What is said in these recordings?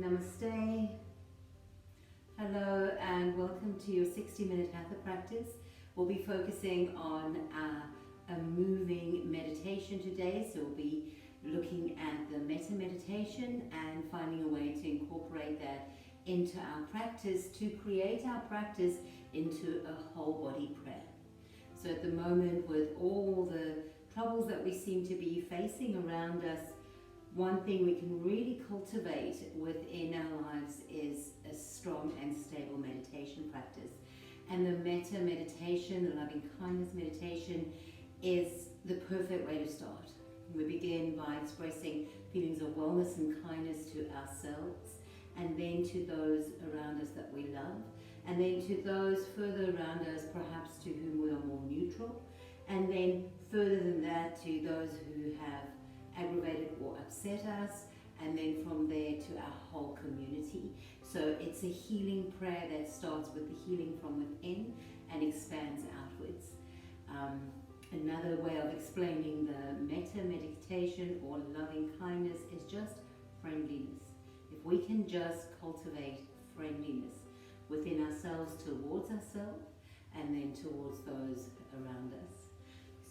Namaste. Hello and welcome to your 60-minute Hatha practice. We'll be focusing on a moving meditation today. So we'll be looking at the Metta meditation and finding a way to incorporate that into our practice to create our practice into a whole body prayer. So at the moment, with all the troubles that we seem to be facing around us, one thing we can really cultivate within our lives is a strong and stable meditation practice. And the Metta meditation, the loving kindness meditation, is the perfect way to start. We begin by expressing feelings of wellness and kindness to ourselves, and then to those around us that we love, and then to those further around us, perhaps to whom we are more neutral, and then further than that to those who have aggravated or upset us, and then from there to our whole community. So it's a healing prayer that starts with the healing from within and expands outwards. Another way of explaining the Metta meditation or loving kindness is just friendliness. If we can just cultivate friendliness within ourselves towards ourselves and then towards those around us.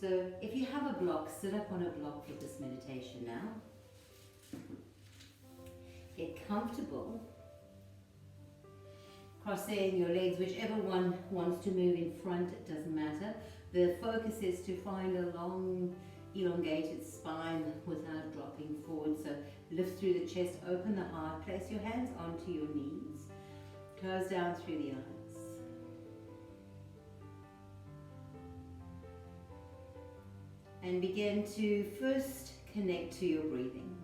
So if you have a block, sit up on a block for this meditation now. Get comfortable. Crossing your legs, whichever one wants to move in front, it doesn't matter. The focus is to find a long, elongated spine without dropping forward. So lift through the chest, open the heart, place your hands onto your knees, close down through the eyes. And begin to first connect to your breathing.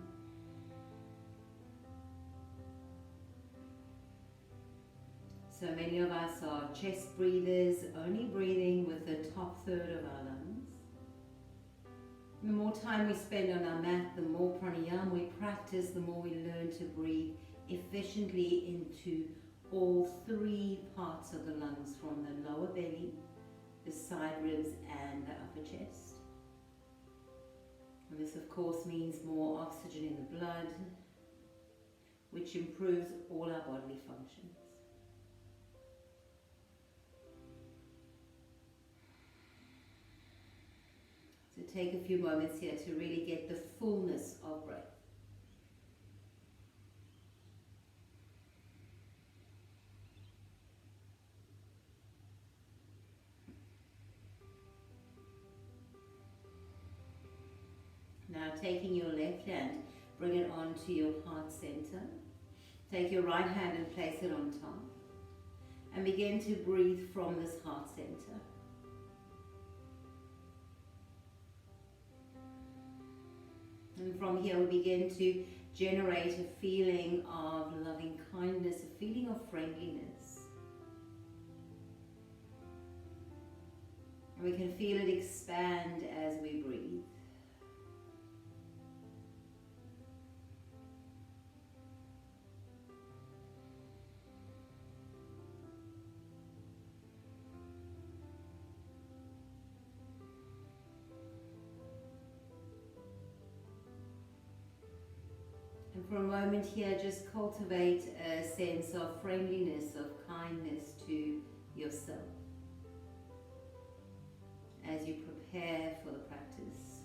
So many of us are chest breathers, only breathing with the top third of our lungs. The more time we spend on our mat, the more pranayama we practice, the more we learn to breathe efficiently into all three parts of the lungs, from the lower belly, the side ribs, and the upper chest. And this, of course, means more oxygen in the blood, which improves all our bodily functions. So take a few moments here to really get the fullness of breath. Now taking your left hand, bring it onto your heart center. Take your right hand and place it on top. And begin to breathe from this heart center. And from here we begin to generate a feeling of loving kindness, a feeling of friendliness. And we can feel it expand as we breathe. And for a moment here, just cultivate a sense of friendliness, of kindness to yourself as you prepare for the practice.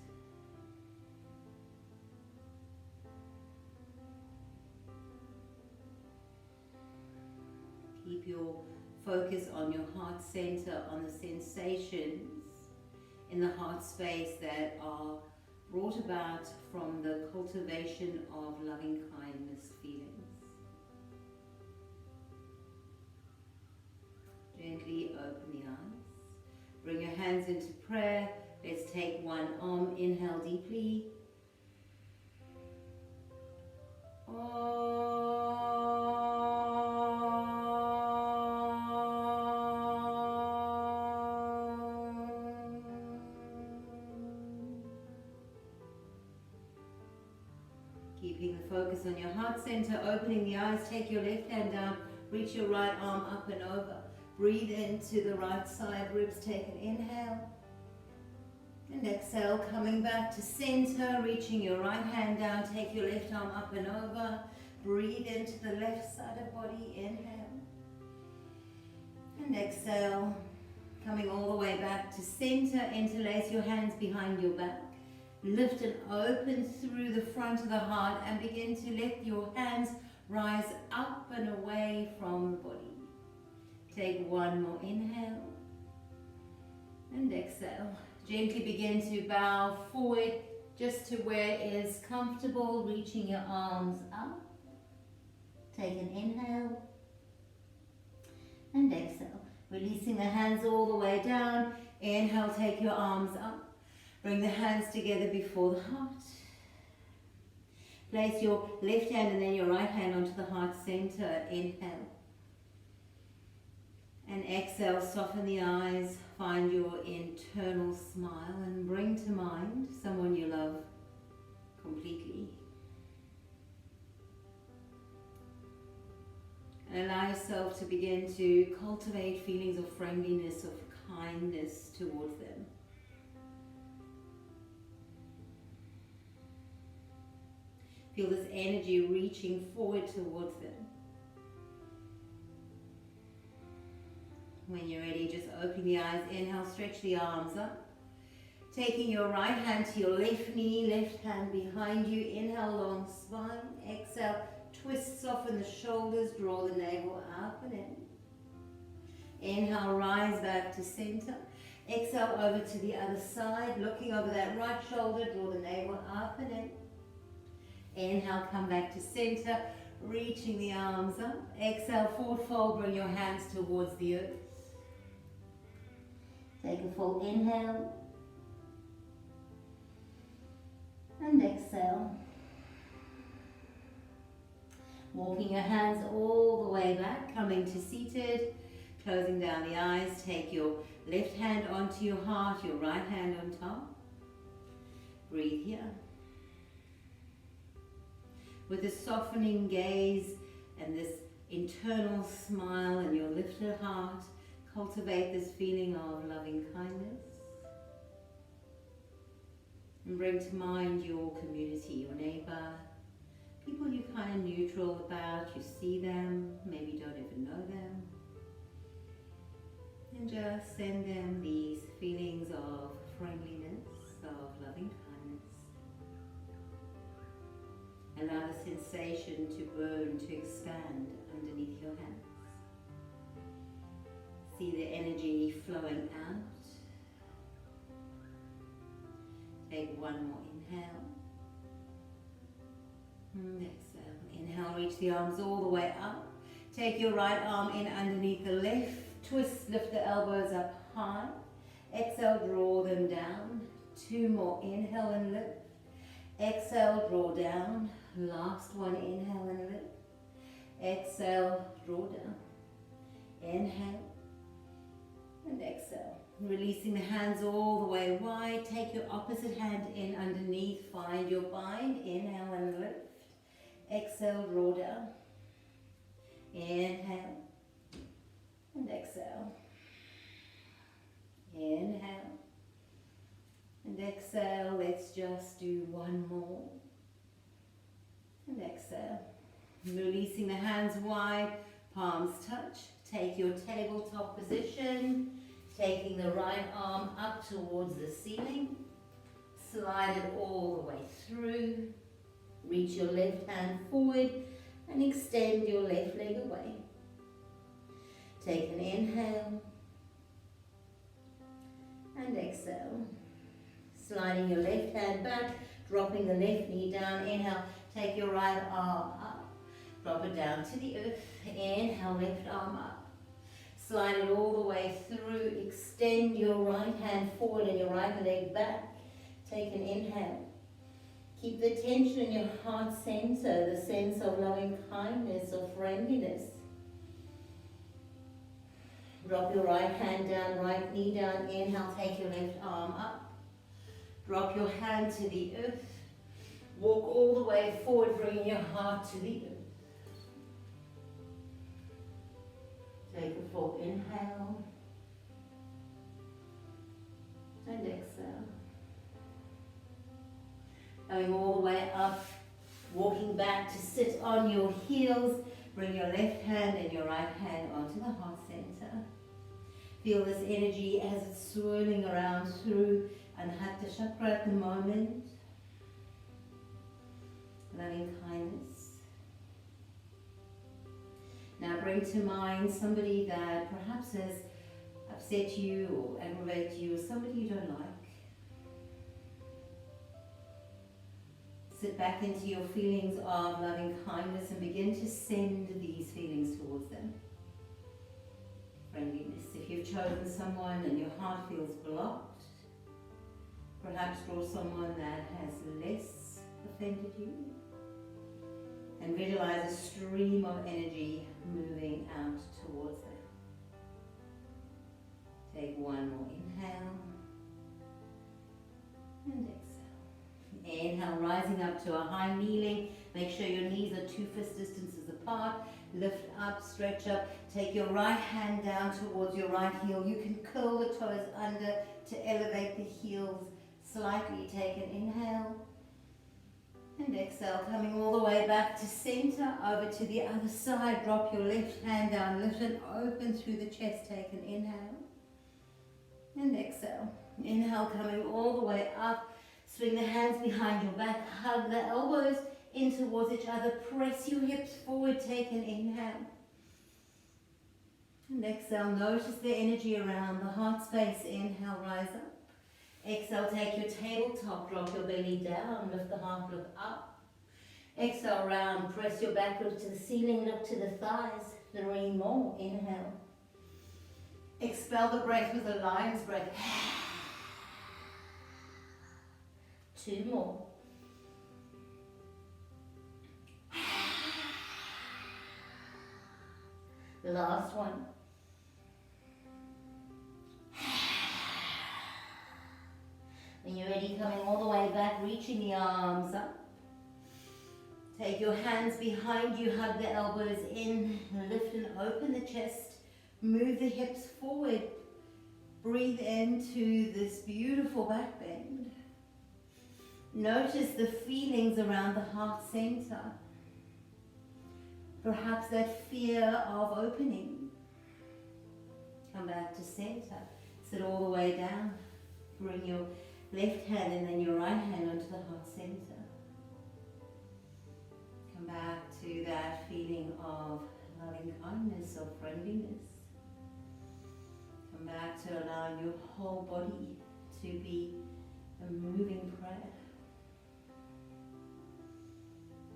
Keep your focus on your heart center, on the sensations in the heart space that are brought about from the cultivation of loving kindness feelings. Gently open the eyes. Bring your hands into prayer. Let's take one arm. Inhale deeply. Keeping the focus on your heart center, opening the eyes, take your left hand down, reach your right arm up and over. Breathe into the right side ribs, take an inhale. And exhale, coming back to center, reaching your right hand down, take your left arm up and over. Breathe into the left side of body, inhale. And exhale, coming all the way back to center. Interlace your hands behind your back. Lift and open through the front of the heart and begin to let your hands rise up and away from the body. Take one more inhale and exhale. Gently begin to bow forward just to where it is comfortable, reaching your arms up. Take an inhale and exhale. Releasing the hands all the way down. Inhale, take your arms up. Bring the hands together before the heart. Place your left hand and then your right hand onto the heart center. Inhale. And exhale, soften the eyes. Find your internal smile and bring to mind someone you love completely. And allow yourself to begin to cultivate feelings of friendliness, of kindness towards them. Feel this energy reaching forward towards them. When you're ready, just open the eyes. Inhale, stretch the arms up. Taking your right hand to your left knee, left hand behind you. Inhale, long spine. Exhale, twist, soften the shoulders, draw the navel up and in. Inhale, rise back to center. Exhale, over to the other side. Looking over that right shoulder, draw the navel up and in. Inhale, come back to center, reaching the arms up. Exhale, forward fold, bring your hands towards the earth. Take a full inhale. And exhale. Walking your hands all the way back, coming to seated. Closing down the eyes, take your left hand onto your heart, your right hand on top. Breathe here. With a softening gaze and this internal smile and your lifted heart, cultivate this feeling of loving kindness. And bring to mind your community, your neighbor, people you're kind of neutral about, you see them, maybe don't even know them. And just send them these feelings of friendliness, of loving kindness. Allow the sensation to burn, to expand underneath your hands. See the energy flowing out. Take one more inhale. And exhale. Inhale, reach the arms all the way up. Take your right arm in underneath the left. Twist, lift the elbows up high. Exhale, draw them down. Two more, inhale and lift. Exhale, draw down. Last one, inhale and lift. Exhale, draw down. Inhale and exhale. Releasing the hands all the way wide. Take your opposite hand in underneath. Find your bind. Inhale and lift. Exhale, draw down. Inhale and exhale. Inhale and exhale. Let's just do one more. And exhale. Releasing the hands wide, palms touch. Take your tabletop position. Taking the right arm up towards the ceiling. Slide it all the way through. Reach your left hand forward and extend your left leg away. Take an inhale and exhale. Sliding your left hand back, dropping the left knee down. Inhale, take your right arm up. Drop it down to the earth. Inhale, left arm up. Slide it all the way through. Extend your right hand forward and your right leg back. Take an inhale. Keep the tension in your heart center, the sense of loving kindness, of friendliness. Drop your right hand down, right knee down. Inhale, take your left arm up. Drop your hand to the earth. Walk all the way forward, bringing your heart to the earth. Take a full inhale and exhale. Going all the way up, Walking back to sit on your heels. Bring your left hand and your right hand onto the heart center. Feel this energy as it's swirling around through Hatha chakra at the moment. Loving kindness. Now bring to mind somebody that perhaps has upset you or aggravated you, or somebody you don't like. Sit back into your feelings of loving kindness and begin to send these feelings towards them. Friendliness. If you've chosen someone and your heart feels blocked, perhaps draw someone that has less offended you. And visualize a stream of energy moving out towards them. Take one more inhale and exhale. Inhale, rising up to a high kneeling. Make sure your knees are 2 fist distances apart. Lift up, stretch up. Take your right hand down towards your right heel. You can curl the toes under to elevate the heels slightly. Take an inhale and exhale, coming all the way back to center, over to the other side. Drop your left hand down, lift and open through the chest. Take an inhale and exhale. Inhale, coming all the way up. Swing the hands behind your back, hug the elbows in towards each other, press your hips forward, take an inhale. And exhale, notice the energy around the heart space. Inhale, rise up. Exhale, take your tabletop, drop your belly down, lift the heart, look up. Exhale, round, press your back, look to the ceiling, look to the thighs, 3 more, inhale. Expel the breath with a lion's breath. 2 more. Last one. When you're ready, coming all the way back, reaching the arms up. Take your hands behind you, hug the elbows in, lift and open the chest. Move the hips forward. Breathe into this beautiful back bend. Notice the feelings around the heart center. Perhaps that fear of opening. Come back to center. Sit all the way down. Bring your left hand and then your right hand onto the heart center. Come back to that feeling of loving kindness, of friendliness. Come back to allowing your whole body to be a moving prayer.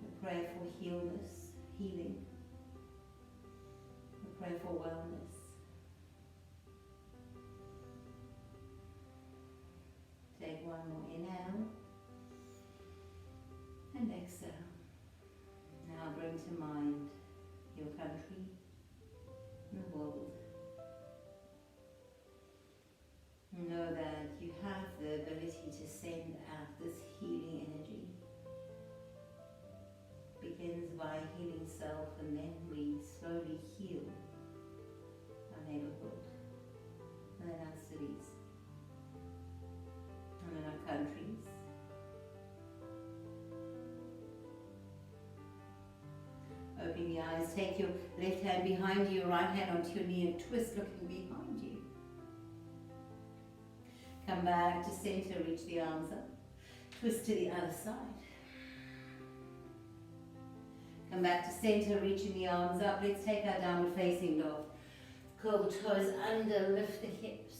A prayer for healing. A prayer for wellness. Take one more inhale and exhale. Now bring to mind your country and the world. Know that you have the ability to send out this healing energy. Begins by healing self, and then we slowly heal our neighborhood, and then our cities, and then our countries. Open the eyes, take your left hand behind you, your right hand onto your knee, and twist looking behind you. Come back to center, reach the arms up, twist to the other side. Come back to center, reaching the arms up. Let's take our downward facing dog. Curl the toes under, lift the hips.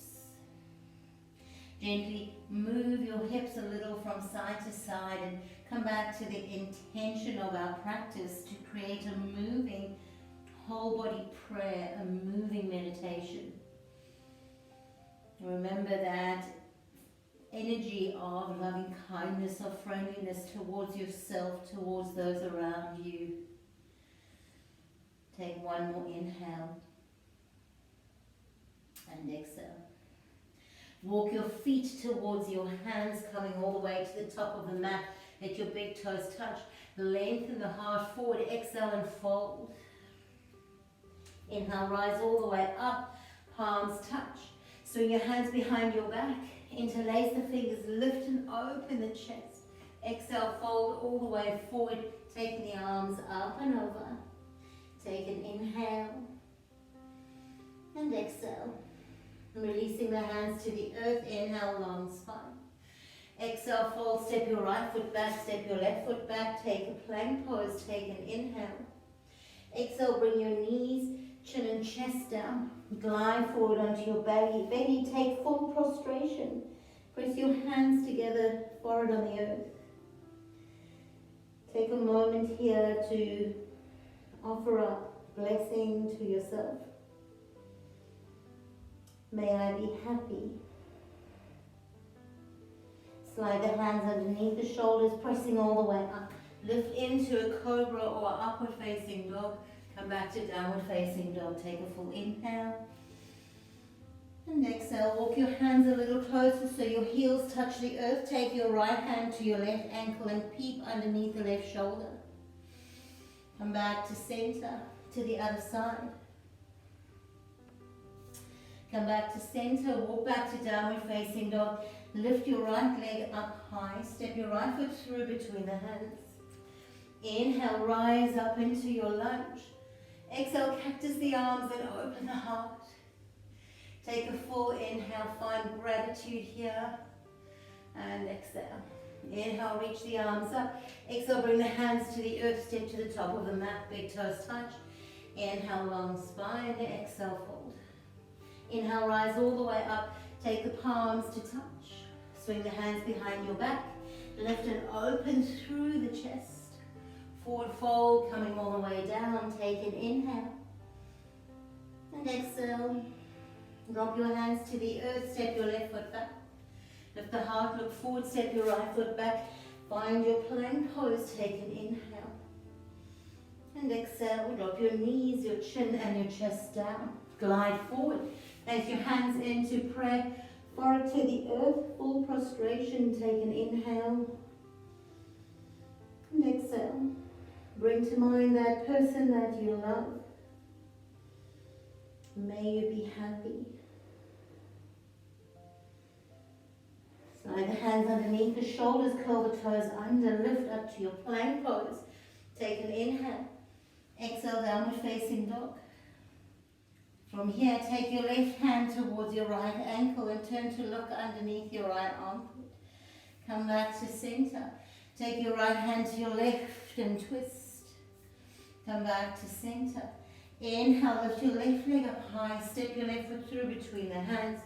Gently move your hips a little from side to side and come back to the intention of our practice to create a moving whole body prayer, a moving meditation. Remember that energy of loving kindness, of friendliness towards yourself, towards those around you. Take one more inhale and exhale. Walk your feet towards your hands, coming all the way to the top of the mat. Let your big toes touch. Lengthen the heart forward. Exhale and fold. Inhale, rise all the way up. Palms touch. Swing your hands behind your back. Interlace the fingers. Lift and open the chest. Exhale, fold all the way forward, taking the arms up and over. Take an inhale and exhale. Releasing the hands to the earth, inhale, long spine. Exhale, fold, step your right foot back, step your left foot back, take a plank pose, take an inhale. Exhale, bring your knees, chin and chest down. Glide forward onto your belly. Belly, take full prostration. Press your hands together, forehead on the earth. Take a moment here to offer up blessing to yourself. May I be happy. Slide the hands underneath the shoulders, pressing all the way up. Lift into a cobra or upward facing dog. Come back to downward facing dog. Take a full inhale. And exhale. Walk your hands a little closer so your heels touch the earth. Take your right hand to your left ankle and peep underneath the left shoulder. Come back to center, to the other side. Come back to center. Walk back to downward facing dog. Lift your right leg up high. Step your right foot through between the hands. Inhale, rise up into your lunge. Exhale, cactus the arms and open the heart. Take a full inhale, find gratitude here. And exhale. Inhale, reach the arms up. Exhale, bring the hands to the earth, step to the top of the mat, big toes touch. Inhale, long spine. Exhale, fold. Inhale, rise all the way up. Take the palms to touch. Swing the hands behind your back. Lift and open through the chest. Forward fold, coming all the way down. Take an inhale. And exhale. Drop your hands to the earth. Step your left foot back. Lift the heart, look forward. Step your right foot back. Find your plank pose. Take an inhale. And exhale. Drop your knees, your chin and your chest down. Glide forward. Place your hands into prayer. Forehead to the earth, full prostration. Take an inhale. And exhale. Bring to mind that person that you love. May you be happy. Slide the hands underneath the shoulders, curl the toes under, lift up to your plank pose. Take an inhale. Exhale, downward facing dog. From here, take your left hand towards your right ankle and turn to look underneath your right armpit. Come back to center. Take your right hand to your left and twist. Come back to center. Inhale, lift your left leg up high. Step your left foot through between the hands.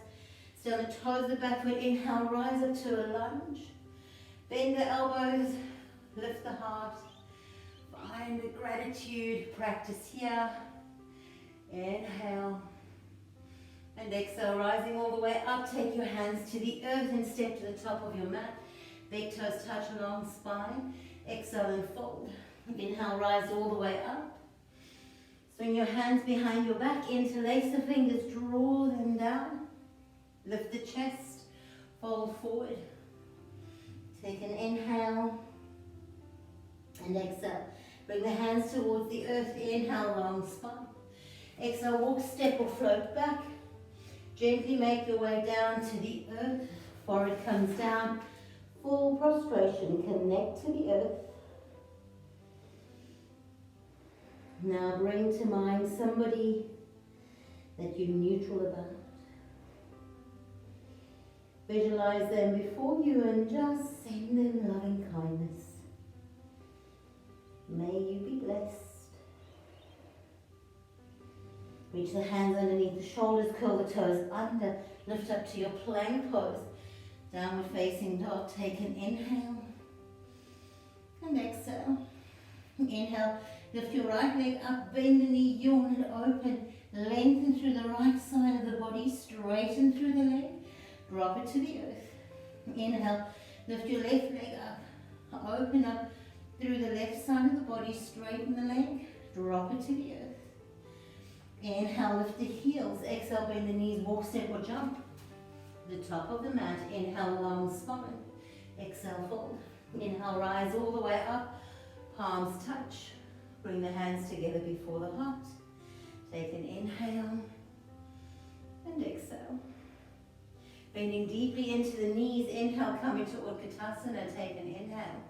Stay on the toes of the back foot. Inhale, rise up to a lunge. Bend the elbows. Lift the heart. Find the gratitude. Practice here. Inhale. And exhale, rising all the way up. Take your hands to the earth and step to the top of your mat. Big toes touch, long spine. Exhale and fold. Inhale, rise all the way up. Swing your hands behind your back, interlace the fingers, draw them down. Lift the chest, fold forward. Take an inhale and exhale. Bring the hands towards the earth, inhale, long spine. Exhale, walk, step or float back. Gently make your way down to the earth. Forehead comes down, full prostration, connect to the earth. Now bring to mind somebody that you're neutral about. Visualize them before you and just send them loving kindness. May you be blessed. Reach the hands underneath the shoulders, curl the toes under, lift up to your plank pose. Downward facing dog, take an inhale and exhale. Inhale, lift your right leg up, bend the knee, yawn and open. Lengthen through the right side of the body, straighten through the leg, drop it to the earth. Inhale, lift your left leg up, open up through the left side of the body, straighten the leg, drop it to the earth. Inhale, lift the heels, exhale, bend the knees, walk, step or jump. The top of the mat, inhale, long spine. Exhale, fold. Inhale, rise all the way up, palms touch. Bring the hands together before the heart. Take an inhale and exhale. Bending deeply into the knees. Inhale, come into Utkatasana. Take an inhale.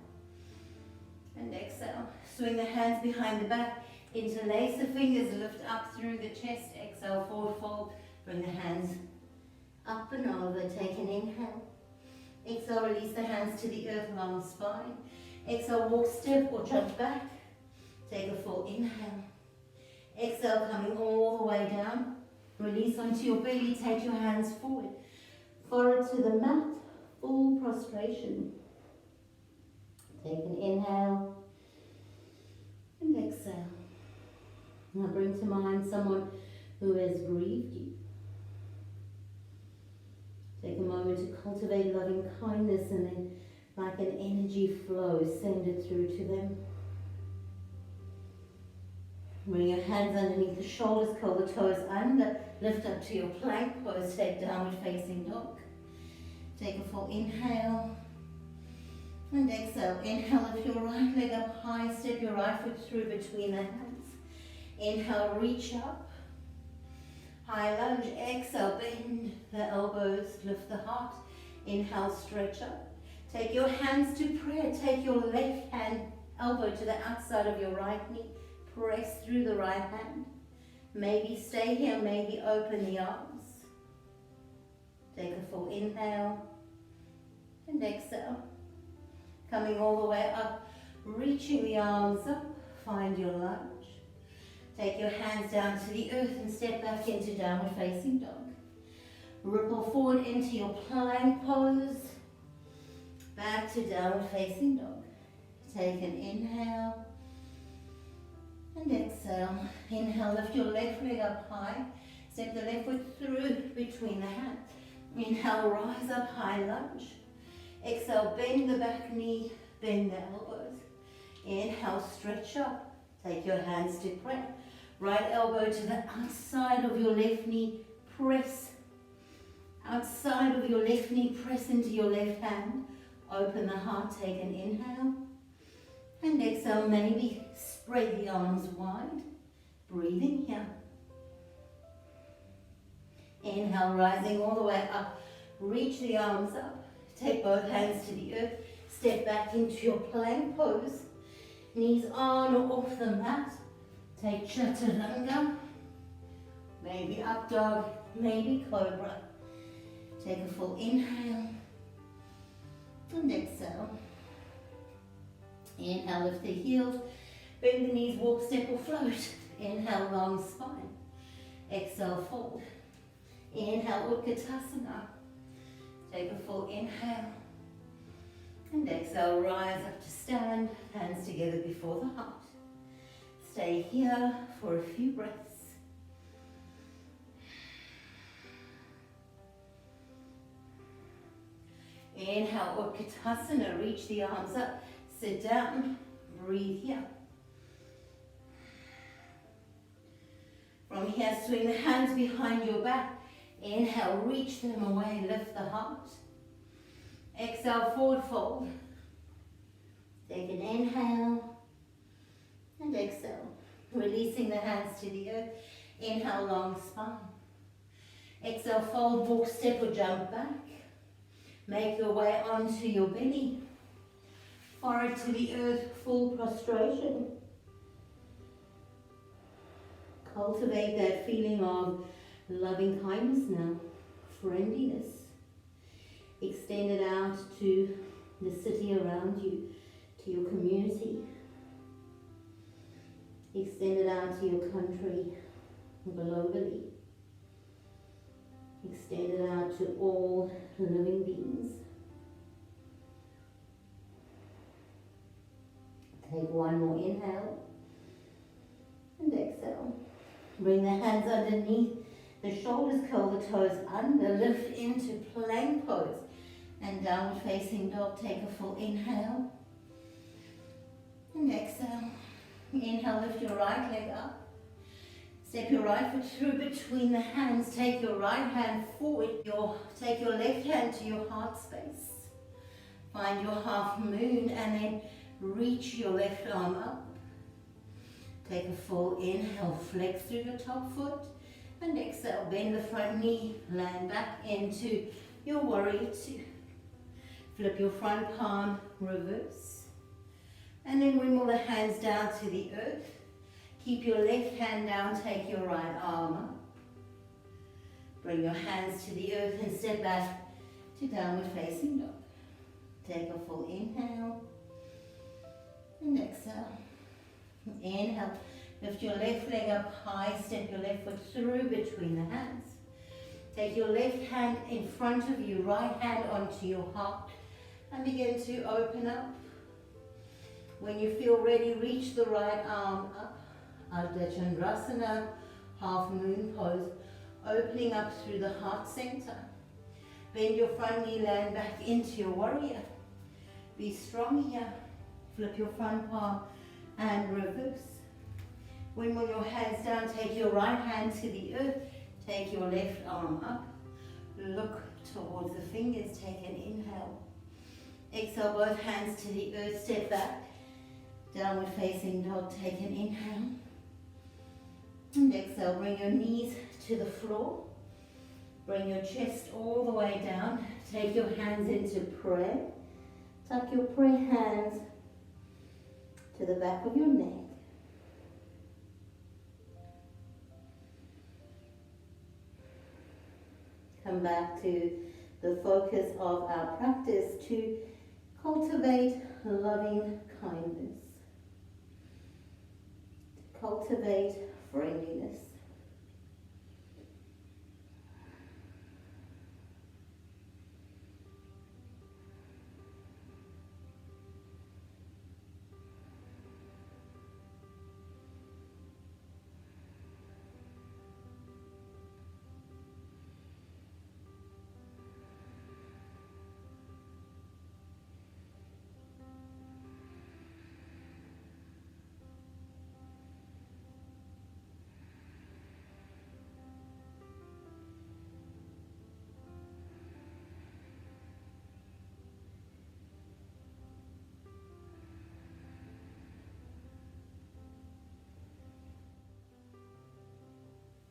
And exhale. Swing the hands behind the back. Interlace the fingers. Lift up through the chest. Exhale, forward fold. Bring the hands up and over. Take an inhale. Exhale, release the hands to the earth, long spine. Exhale, walk, step or jump back. Take a full inhale. Exhale, coming all the way down. Release onto your belly. Take your hands forward. Forward to the mat. Full prostration. Take an inhale. And exhale. Now bring to mind someone who has grieved you. Take a moment to cultivate loving kindness and then, like an energy flow, send it through to them. Bring your hands underneath the shoulders, curl the toes under, lift up to your plank pose, take downward facing dog. Take a full inhale and exhale. Inhale, lift your right leg up high, step your right foot through between the hands. Inhale, reach up. High lunge, exhale, bend the elbows, lift the heart. Inhale, stretch up. Take your hands to prayer. Take your left hand elbow to the outside of your right knee. Press through the right hand. Maybe stay here, maybe open the arms. Take a full inhale and exhale. Coming all the way up, reaching the arms up, find your lunge. Take your hands down to the earth and step back into downward facing dog. Ripple forward into your plank pose. Back to downward facing dog. Take an inhale and exhale. Inhale, lift your left leg up high. Step the left foot through between the hands. Inhale, rise up, high lunge. Exhale, bend the back knee, bend the elbows. Inhale, stretch up. Take your hands to prayer. Right elbow to the outside of your left knee, press. Outside of your left knee, press into your left hand. Open the heart, take an inhale. And exhale, maybe spread the arms wide. Breathing here. Inhale, rising all the way up. Reach the arms up. Take both hands to the earth. Step back into your plank pose. Knees on or off the mat. Take chaturanga. Maybe up dog, maybe cobra. Take a full inhale. And exhale. Inhale, lift the heels. Bend the knees, walk, step or float. Inhale, long spine. Exhale, fold. Inhale, Utkatasana. Take a full inhale. And exhale, rise up to stand, hands together before the heart. Stay here for a few breaths. Inhale, Utkatasana, reach the arms up, sit down, breathe here. From here, swing the hands behind your back. Inhale, reach them away, lift the heart. Exhale, forward fold. Take an inhale and exhale. Releasing the hands to the earth. Inhale, long spine. Exhale, fold, walk, step or jump back. Make your way onto your belly. Forehead to the earth, full prostration. Cultivate that feeling of loving kindness now, friendliness. Extend it out to the city around you, to your community. Extend it out to your country globally. Extend it out to all living beings. Take one more inhale and exhale. Bring the hands underneath the shoulders, curl the toes under, lift into plank pose and downward facing dog. Take a full inhale and exhale. Inhale, lift your right leg up. Step your right foot through between the hands. Take your right hand forward. Take your left hand to your heart space. Find your half moon and then reach your left arm up. Take a full inhale, flex through your top foot. And exhale, bend the front knee, land back into your warrior two. Flip your front palm, reverse. And then wimble the hands down to the earth. Keep your left hand down, take your right arm up. Bring your hands to the earth and step back to downward facing dog. Take a full inhale and exhale. Inhale, lift your left leg up high, step your left foot through between the hands. Take your left hand in front of you, right hand onto your heart, and begin to open up. When you feel ready, reach the right arm up, Ardha Chandrasana, half moon pose, opening up through the heart center. Bend your front knee, land back into your warrior. Be strong here. Flip your front palm and reverse. Wimble your hands down, take your right hand to the earth, take your left arm up. Look towards the fingers, take an inhale. Exhale, both hands to the earth, step back. Downward facing dog, take an inhale. And exhale, bring your knees to the floor. Bring your chest all the way down. Take your hands into prayer. Tuck your prayer hands to the back of your neck. Come back to the focus of our practice to cultivate loving kindness, to cultivate friendliness.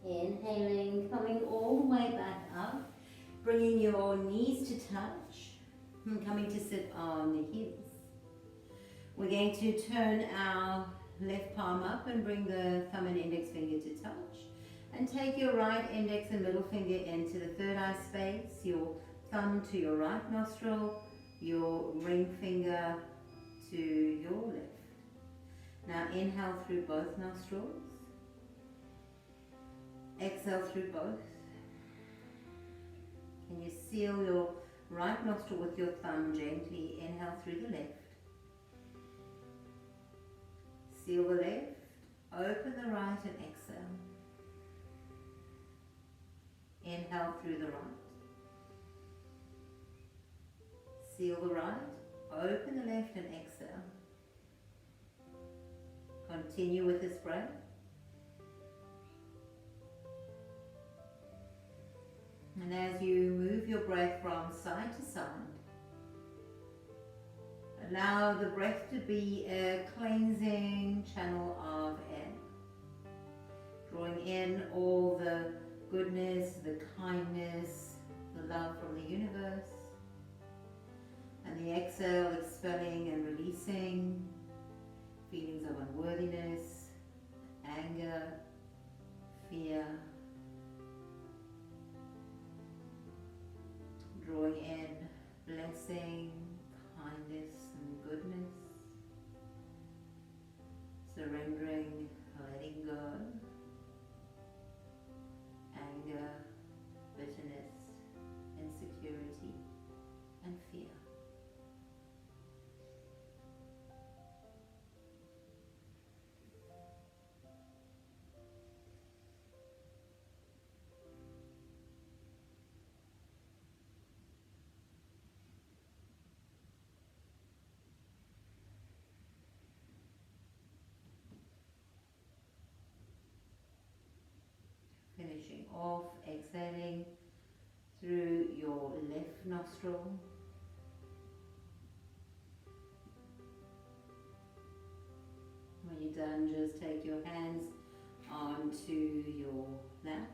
Inhaling, coming all the way back up, bringing your knees to touch, and coming to sit on the heels. We're going to turn our left palm up and bring the thumb and index finger to touch. And take your right index and middle finger into the third eye space, your thumb to your right nostril, your ring finger to your left. Now inhale through both nostrils. Exhale through both. Can you seal your right nostril with your thumb gently? Inhale through the left. Seal the left. Open the right and exhale. Inhale through the right. Seal the right. Open the left and exhale. Continue with this breath. And as you move your breath from side to side, allow the breath to be a cleansing channel of air, drawing in all the goodness, the kindness, the love from the universe. And the exhale, expelling and releasing feelings of unworthiness, anger, fear, drawing in blessing, kindness and goodness, surrendering, letting go, anger, bitterness, insecurity and fear. Finishing off, exhaling through your left nostril. When you're done, just take your hands onto your lap.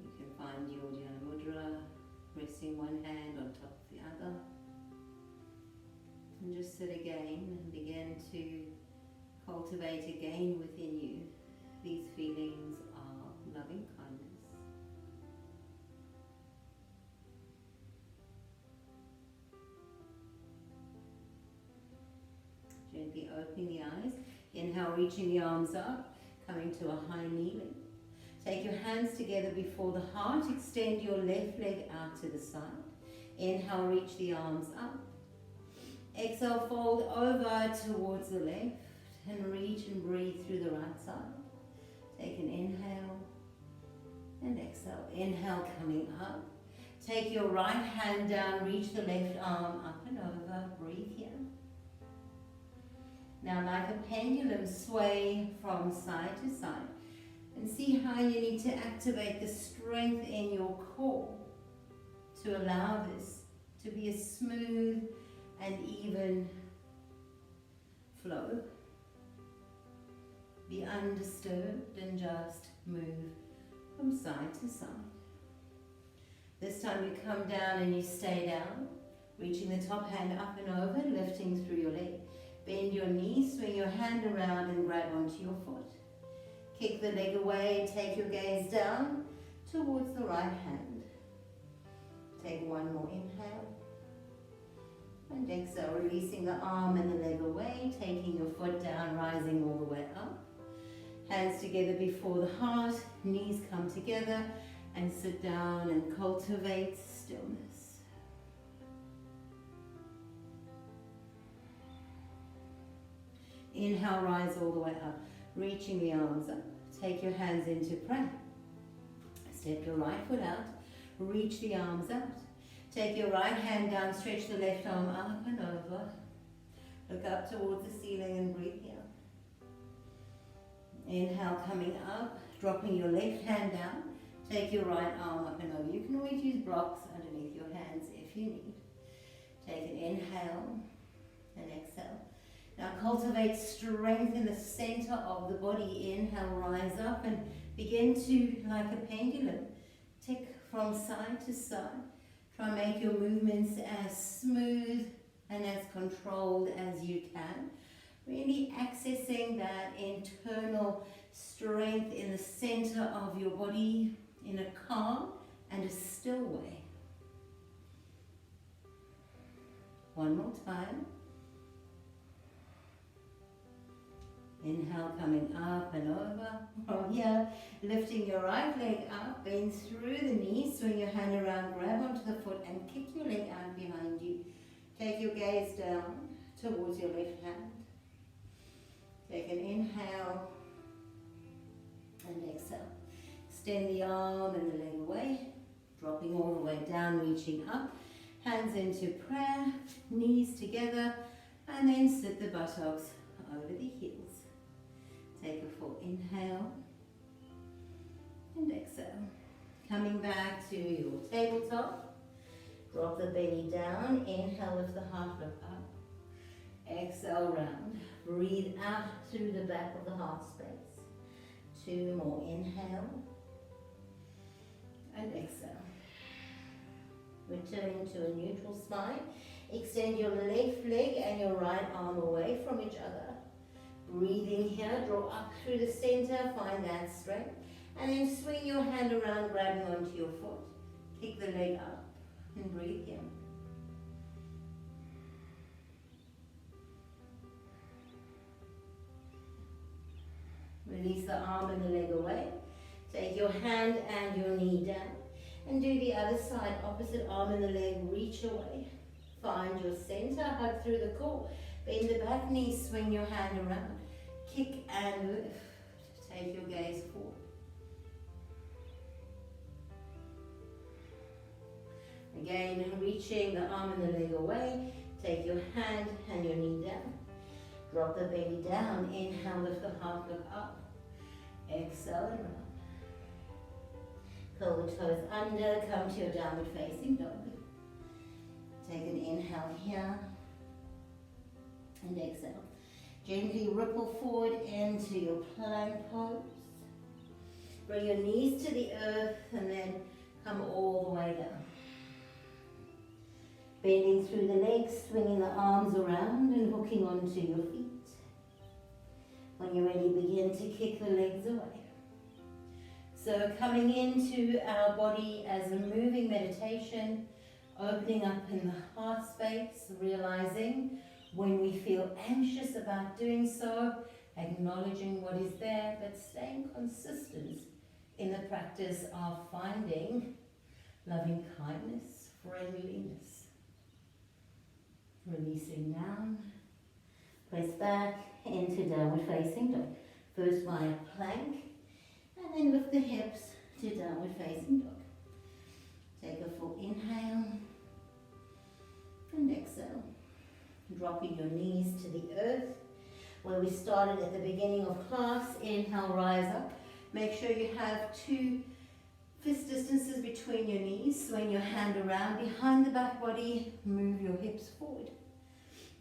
You can find your Dhyana Mudra, resting one hand on top of the other. And just sit again and begin to cultivate again within you these feelings of loving kindness. Gently opening the eyes. Inhale, reaching the arms up, coming to a high kneeling. Take your hands together before the heart. Extend your left leg out to the side. Inhale, reach the arms up. Exhale, fold over towards the left and reach and breathe through the right side. Take an inhale and exhale. Inhale, coming up. Take your right hand down, reach the left arm up and over. Breathe here. Now, like a pendulum, sway from side to side and see how you need to activate the strength in your core to allow this to be a smooth and even flow. Be undisturbed and just move from side to side. This time you come down and you stay down, reaching the top hand up and over, lifting through your leg. Bend your knee, swing your hand around and grab onto your foot. Kick the leg away, take your gaze down towards the right hand. Take one more inhale. And exhale, releasing the arm and the leg away, taking your foot down, rising all the way up. Hands together before the heart, knees come together and sit down and cultivate stillness. Inhale, rise all the way up, reaching the arms up. Take your hands into prayer. Step your right foot out, reach the arms out. Take your right hand down, stretch the left arm up and over. Look up towards the ceiling and breathe here. Inhale, coming up, dropping your left hand down. Take your right arm up and over. You can always use blocks underneath your hands if you need. Take an inhale and exhale. Now cultivate strength in the center of the body. Inhale, rise up and begin to, like a pendulum, tick from side to side. Try and make your movements as smooth and as controlled as you can. Really accessing that internal strength in the center of your body in a calm and a still way. One more time. Inhale, coming up and over. From here, lifting your right leg up, bend through the knee, swing your hand around, grab onto the foot and kick your leg out behind you. Take your gaze down towards your left hand. Take an inhale and exhale. Extend the arm and the leg away, dropping all the way down, reaching up. Hands into prayer, knees together, and then sit the buttocks over the heels. Take a full inhale and exhale. Coming back to your tabletop. Drop the belly down. Inhale, lift the heart, look up. Exhale, round. Breathe out through the back of the heart space. Two more. Inhale and exhale. Returning to a neutral spine. Extend your left leg and your right arm away from each other. Breathing here, draw up through the center, find that strength. And then swing your hand around, grabbing onto your foot. Kick the leg up and breathe here. Release the arm and the leg away. Take your hand and your knee down. And do the other side, opposite arm and the leg, reach away. Find your center, hug through the core. Bend the back knee, swing your hand around. Kick and lift. Take your gaze forward. Again, reaching the arm and the leg away. Take your hand and your knee down. Drop the belly down. Inhale, lift the heart, look up. Exhale and round. Curl the toes under, come to your downward facing dog. Take an inhale here and exhale. Gently ripple forward into your plank pose. Bring your knees to the earth and then come all the way down. Bending through the legs, swinging the arms around and hooking onto your feet. When you're ready, begin to kick the legs away. So coming into our body as a moving meditation, opening up in the heart space, realizing when we feel anxious about doing so, acknowledging what is there, but staying consistent in the practice of finding loving kindness, friendliness. Releasing down, press back into downward facing dog. First via plank, and then lift the hips to downward facing dog. Take a full inhale and exhale. Dropping your knees to the earth. Where we started at the beginning of class, inhale, rise up. Make sure you have 2 fist distances between your knees. Swing your hand around behind the back body, move your hips forward.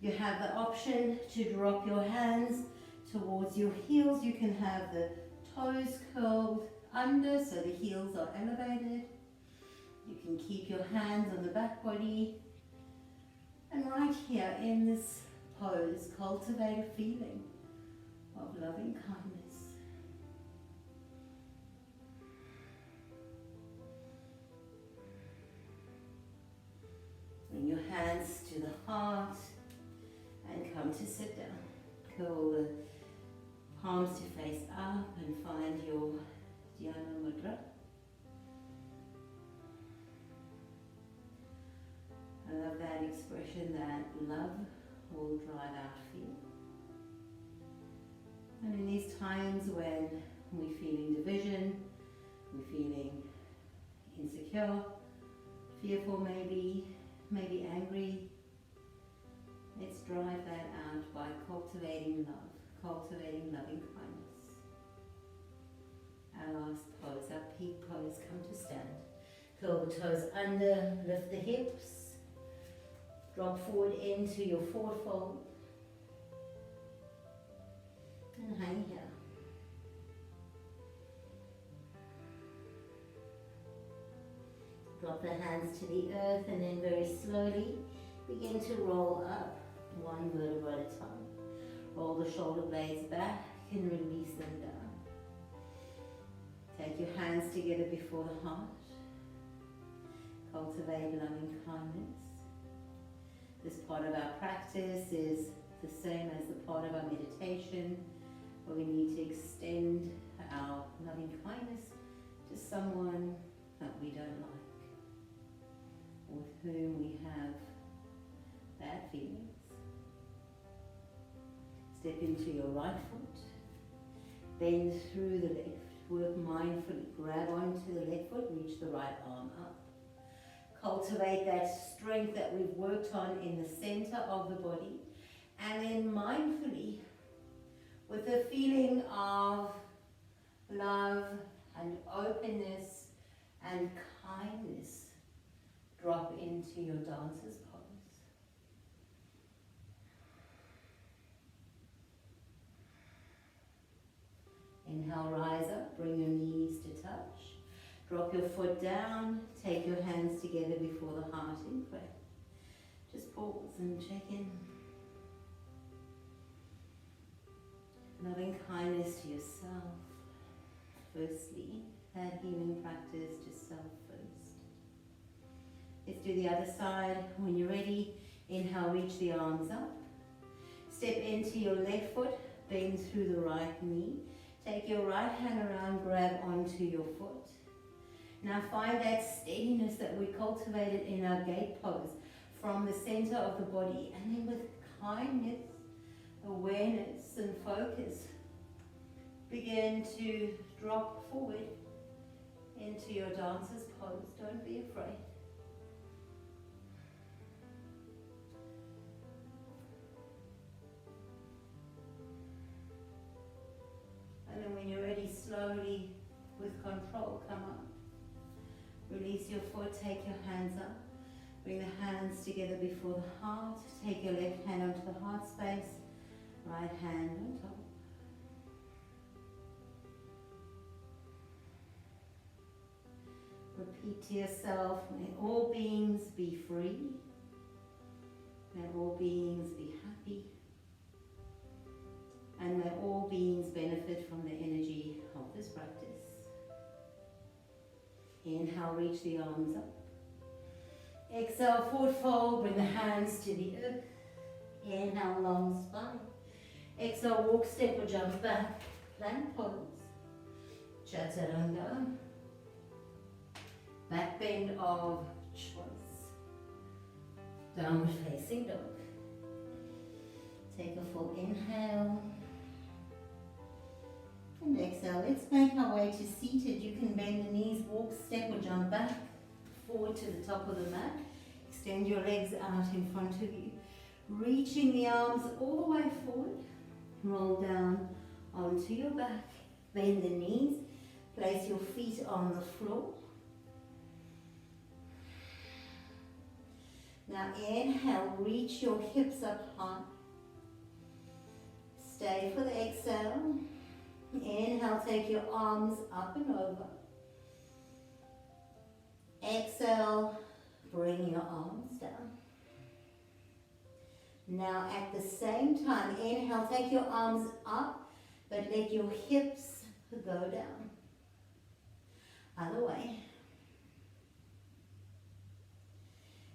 You have the option to drop your hands towards your heels. You can have the toes curled under so the heels are elevated. You can keep your hands on the back body. And right here in this pose, cultivate a feeling of loving kindness. Bring your hands to the heart and come to sit down. Curl the palms to face up and find your Dhyana Mudra. I love that expression that love will drive out fear. And in these times when we're feeling division, we're feeling insecure, fearful maybe angry, let's drive that out by cultivating love, cultivating loving kindness. Our last pose, our peak pose, come to stand. Curl the toes under, lift the hips. Drop forward into your forward fold. And hang here. Drop the hands to the earth and then very slowly begin to roll up 1 vertebra at a time. Roll the shoulder blades back and release them down. Take your hands together before the heart. Cultivate loving kindness. This part of our practice is the same as the part of our meditation, where we need to extend our loving kindness to someone that we don't like, with whom we have bad feelings. Step into your right foot, bend through the left, work mindfully, grab onto the left foot, reach the right arm up. Cultivate that strength that we've worked on in the center of the body, and then mindfully, with a feeling of love and openness and kindness, drop into your dancer's pose. Inhale, rise up, bring your knees to touch. Drop your foot down, take your hands together before the heart in prayer. Just pause and check in. Loving kindness to yourself. Firstly, that healing practice to self first. Let's do the other side. When you're ready, inhale, reach the arms up. Step into your left foot, bend through the right knee. Take your right hand around, grab onto your foot. Now find that steadiness that we cultivated in our gate pose from the center of the body, and then with kindness, awareness and focus, begin to drop forward into your dancer's pose. Don't be afraid. And then when you're ready, slowly, with control, come up. Release your foot, take your hands up. Bring the hands together before the heart. Take your left hand onto the heart space. Right hand on top. Repeat to yourself, may all beings be free. May all beings be happy. And may all beings benefit from the energy of this practice. Inhale, reach the arms up. Exhale, forward fold, bring the hands to the earth. Inhale, long spine. Exhale, walk, step or jump back. Plank pose. Chaturanga. Back bend of choice. Downward facing dog. Take a full inhale. And exhale. Let's make our way to seated. You can bend the knees, walk, step or jump back. Forward to the top of the mat. Extend your legs out in front of you. Reaching the arms all the way forward. Roll down onto your back. Bend the knees. Place your feet on the floor. Now inhale, reach your hips up high. Stay for the exhale. Inhale, take your arms up and over. Exhale, bring your arms down. Now at the same time, inhale, take your arms up, but let your hips go down. Other way.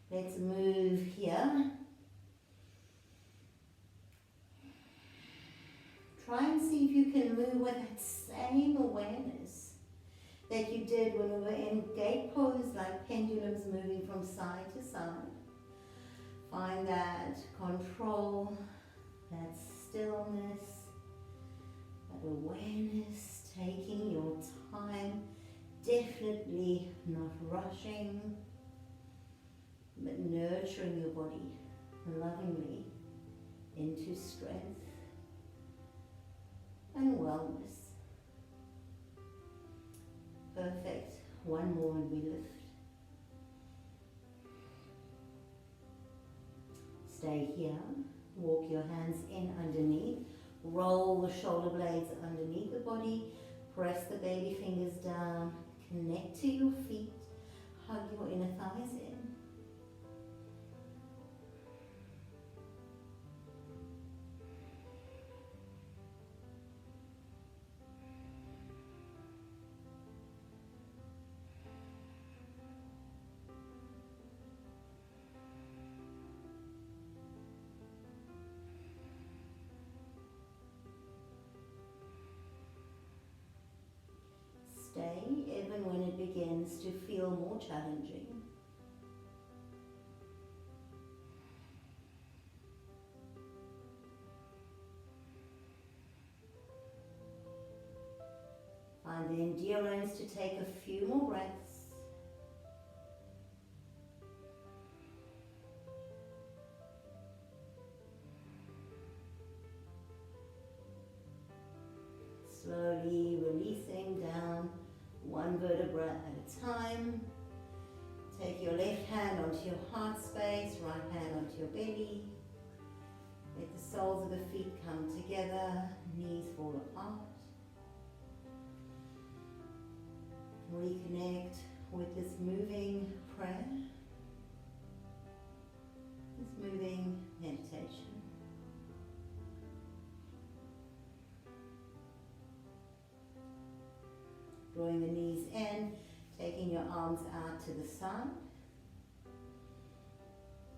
Let's move here. Try and see if you can move with that same awareness that you did when we were in gate pose, like pendulums moving from side to side. Find that control, that stillness, that awareness, taking your time, definitely not rushing, but nurturing your body lovingly into strength and wellness. Perfect. One more and we lift. Stay here. Walk your hands in underneath. Roll the shoulder blades underneath the body. Press the baby fingers down. Connect to your feet. Hug your inner thighs in. Stay even when it begins to feel more challenging. Find the endurance to take a few more breaths. Slowly releasing down one vertebra at a time. Take your left hand onto your heart space, right hand onto your belly. Let the soles of the feet come together, knees fall apart. Reconnect with this moving prayer, this moving meditation. Drawing the knees in, taking your arms out to the side.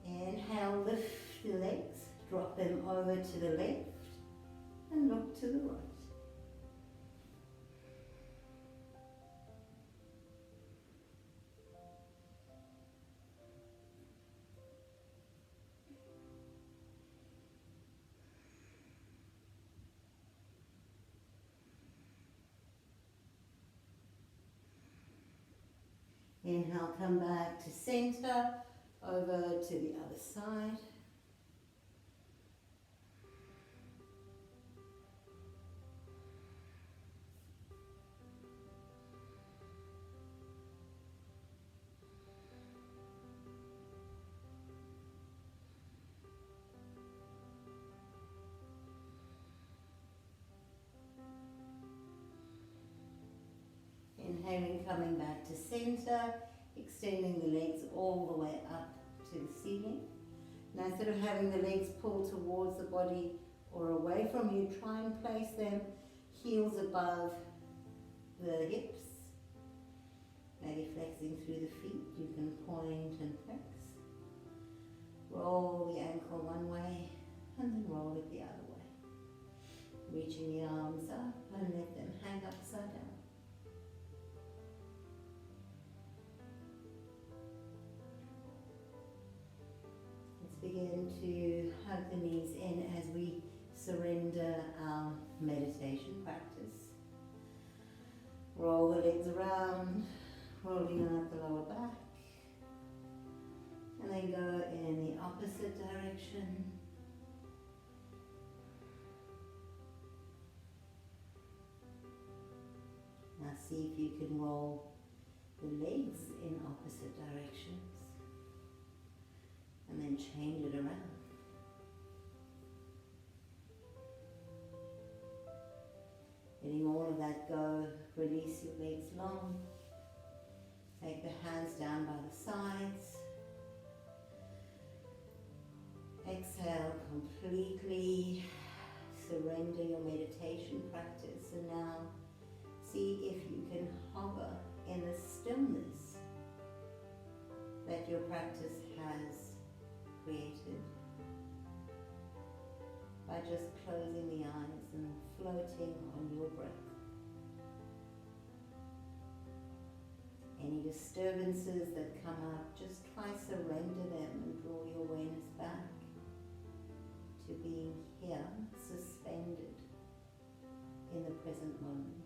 Inhale, lift the legs, drop them over to the left and look to the right. Inhale, come back to center, over to the other side. Inhaling, coming back to center, extending the legs all the way up to the ceiling. Now instead of having the legs pulled towards the body or away from you, try and place them heels above the hips. Maybe flexing through the feet, you can point and flex. Roll the ankle one way and then roll it the other way. Reaching the arms up and let them hang upside down. Let's begin to hug the knees in as we surrender our meditation practice. Roll the legs around, rolling out the lower back, and then go in the opposite direction. Now see if you can roll the legs in opposite directions and then change it around. Letting all of that go, release your legs long. Take the hands down by the sides. Exhale completely. Surrender your meditation practice, and now see if you can hover in the stillness that your practice has created by just closing the eyes and floating on your breath. Any disturbances that come up, just try surrender them and draw your awareness back to being here, suspended in the present moment.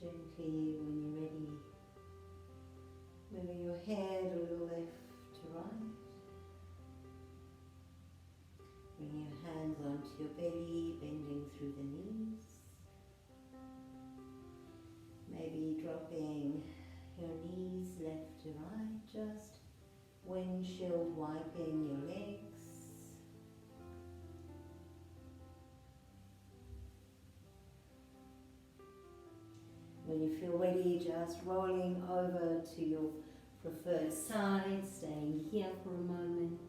Gently, when you're ready, moving your head a little left to right. Bring your hands onto your belly, bending through the knees. Maybe dropping your knees left to right, just windshield wiping your legs. When you feel ready, just rolling over to your preferred side, staying here for a moment.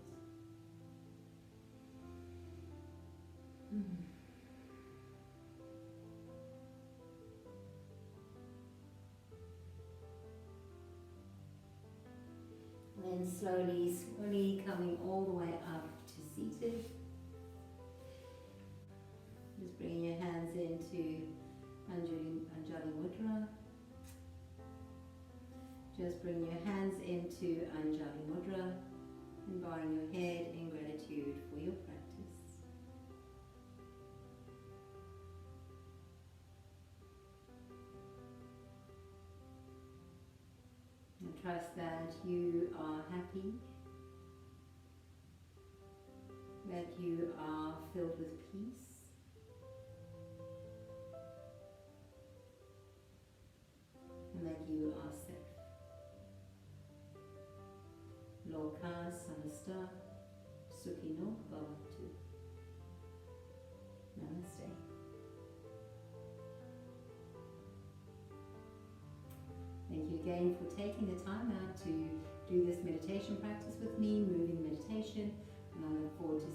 Then slowly coming all the way up to seated. Just bringing your hands into Anjali Mudra. Just bring your hands into Anjali Mudra and bowing your head in gratitude for your practice. And trust that you are happy, that you are filled with peace, and that you are safe. Loka Samasta Sukhino Bhavantu. Namaste. Thank you again for taking the time out to do this meditation practice with me, moving meditation, and I look forward to